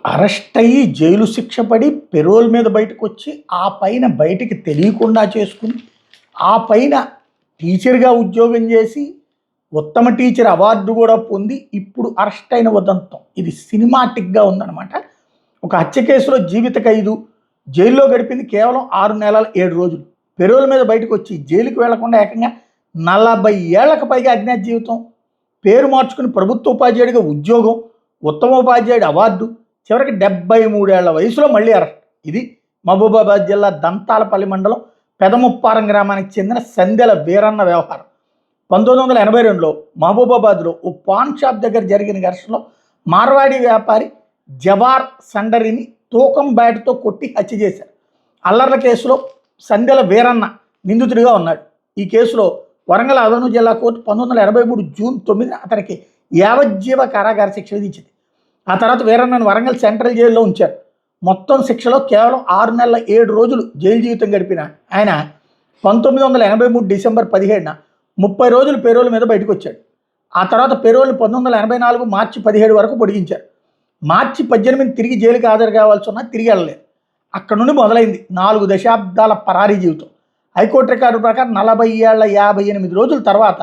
Arrest అయ్యి jail శిక్ష పడి పెరోల్ మీద బయటకొచ్చి ఆ పైన బయటికి తెలియకుండా చేసుకుని ఆ పైన టీచర్గా ఉద్యోగం చేసి ఉత్తమ టీచర్ అవార్డు కూడా పొంది ఇప్పుడు అరెస్ట్ అయిన ఉదంతం ఇది సినిమాటిక్గా ఉందన్నమాట. ఒక హత్య కేసులో జీవిత ఖైదు, జైల్లో గడిపింది కేవలం 6 నెలల 7 రోజులు. పెరోల్ మీద బయటకు వచ్చి జైలుకి వెళ్లకుండా ఏకంగా 40 ఏళ్లకు పైగా అజ్ఞాత జీవితం, పేరు మార్చుకుని ప్రభుత్వ ఉపాధ్యాయుడిగా ఉద్యోగం, ఉత్తమ ఉపాధ్యాయుడి అవార్డు, చివరికి 73 ఏళ్ల వయసులో మళ్ళీ అరెస్ట్. ఇది మహబూబాబాద్ జిల్లా దంతాలపల్లి మండలం పెదముప్పారం గ్రామానికి చెందిన సందెల వీరన్న వ్యవహారం. 1982లో మహబూబాబాద్లో ఓ పాన్ షాప్ దగ్గర జరిగిన ఘర్షణలో మార్వాడి వ్యాపారి జవార్ సండరిని తూకం బ్యాట్తో కొట్టి హత్య చేశారు. అల్లర్ల కేసులో సందెల వీరన్న నిందితుడిగా ఉన్నాడు. ఈ కేసులో వరంగల్ అదను జిల్లా కోర్టు 1983 జూన్ 9న అతనికి యావజ్జీవ కారాగార శిక్ష విధించింది. ఆ తర్వాత వీరన్నను వరంగల్ సెంట్రల్ జైల్లో ఉంచారు. మొత్తం శిక్షలో కేవలం 6 నెలల 7 రోజులు జైలు జీవితం గడిపిన ఆయన 1983 డిసెంబర్ 17న 30 రోజులు పెరోల్ మీద బయటకు వచ్చాడు. ఆ తర్వాత పెరోల్ని 1984 మార్చి 17 వరకు పొడిగించారు. మార్చి 18 తిరిగి జైలుకి హాజరు కావాల్సి ఉన్నా తిరిగి వెళ్ళలేదు. అక్కడ నుండి మొదలైంది 4 దశాబ్దాల పరారీ జీవితం. హైకోర్టు రికార్డు ప్రకారం 40 ఏళ్ల 58 రోజుల తర్వాత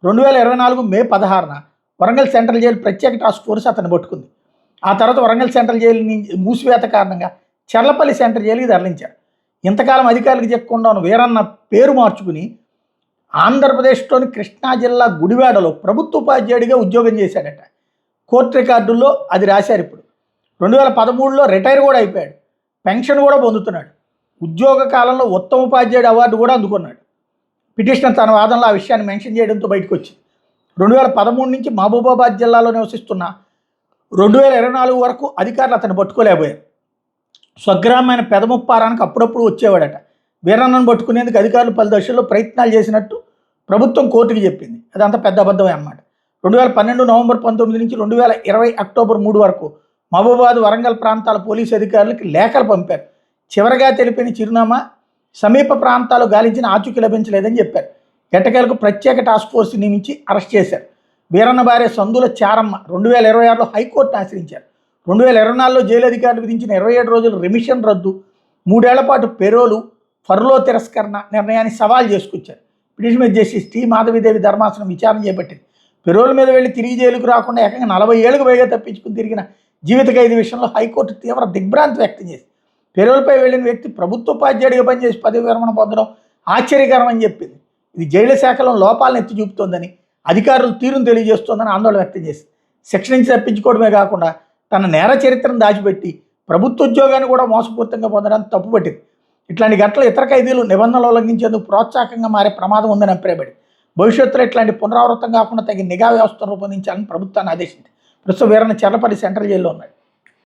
2024 మే 16న వరంగల్ సెంట్రల్ జైలు ప్రత్యేక టాస్క్ ఫోర్స్ అతన్ని పట్టుకుంది. ఆ తర్వాత వరంగల్ సెంట్రల్ జైలు మూసివేత కారణంగా చర్లపల్లి సెంట్రల్ జైలుకి తరలించారు. ఇంతకాలం అధికారులకు చెక్కకుండా ఉన్న వీరన్న పేరు మార్చుకుని ఆంధ్రప్రదేశ్లోని కృష్ణా జిల్లా గుడివాడలో ప్రభుత్వ ఉపాధ్యాయుడిగా ఉద్యోగం చేశాడట. కోర్టు రికార్డుల్లో అది రాశారు. ఇప్పుడు 2013లో రిటైర్ కూడా అయిపోయాడు. పెన్షన్ కూడా పొందుతున్నాడు. ఉద్యోగ కాలంలో ఉత్తమ ఉపాధ్యాయుడు అవార్డు కూడా అందుకున్నాడు. పిటిషనర్ తన వాదనలో ఆ విషయాన్ని మెన్షన్ చేయడంతో బయటకు వచ్చింది. 2013 నుంచి మహబూబాబాద్ జిల్లాలో నివసిస్తున్న 2024 వరకు అధికారులు అతను పట్టుకోలేకపోయారు. స్వగ్రామైన పెదముప్పారానికి అప్పుడప్పుడు వచ్చేవాడట. వీరన్నను పట్టుకునేందుకు అధికారులు పలు దశల్లో ప్రయత్నాలు చేసినట్టు ప్రభుత్వం కోర్టుకి చెప్పింది. అదంతా పెద్ద అబద్ధమే అన్నమాట. 2012 నవంబర్ 19 నుంచి 2020 అక్టోబర్ 3 వరకు మహబూబాబాద్, వరంగల్ ప్రాంతాల పోలీసు అధికారులకు లేఖలు పంపారు. చివరగా తెలిపిన చిరునామా సమీప ప్రాంతాలు గాలించిన ఆచూకీ లభించలేదని చెప్పారు. ఎట్టకేలకు ప్రత్యేక టాస్క్ ఫోర్స్ నియమించి అరెస్ట్ చేశారు. వీరన్న భార్య సందుల చారమ్మ 2026లో హైకోర్టును ఆశ్రయించారు. 2024లో జైలు అధికారులు విధించిన 27 రోజుల రిమిషన్ రద్దు, 3 ఏళ్ల పాటు పెరోలు, ఫర్లో తిరస్కరణ నిర్ణయాన్ని సవాల్ చేసుకొచ్చారు. పిటిషన్ జస్టిస్ టి మాధవిదేవి ధర్మాసనం విచారణ చేపట్టింది. పెరోల్ మీద వెళ్ళి తిరిగి జైలుకు రాకుండా ఏకంగా 40 ఏళ్లకు పైగా తప్పించుకుని తిరిగిన జీవిత ఖైదీ విషయంలో హైకోర్టు తీవ్ర దిగ్భ్రాంతి వ్యక్తం చేసింది. పెరోల్పై వెళ్ళిన వ్యక్తి ప్రభుత్వ ఉపాధ్యాయుడిగా పనిచేసి పదవి విరమణ పొందడం ఆశ్చర్యకరం అని చెప్పింది. ఇది జైలు శాఖలో లోపాలను ఎత్తి చూపుతోందని, అధికారులు తీరును తెలియజేస్తోందని ఆందోళన వ్యక్తం చేసింది. శిక్ష నుంచి తప్పించుకోవడమే కాకుండా తన నేర చరిత్రను దాచిపెట్టి ప్రభుత్వ ఉద్యోగాన్ని కూడా మోసపూరితంగా పొందడానికి తప్పుపట్టింది. ఇట్లాంటి ఘటనలు ఇతర ఖైదీలు నిబంధనలు ఉల్లంఘించేందుకు ప్రోత్సాహకంగా మారే ప్రమాదం ఉందని అభిప్రాయపడింది. భవిష్యత్తులో ఇట్లాంటి పునరావృతం కాకుండా తగిన నిఘా వ్యవస్థను రూపొందించాలని ప్రభుత్వాన్ని ఆదేశించింది. ప్రస్తుతం వీరన్న చర్లపల్లి సెంట్రల్ జైల్లో ఉన్నాడు.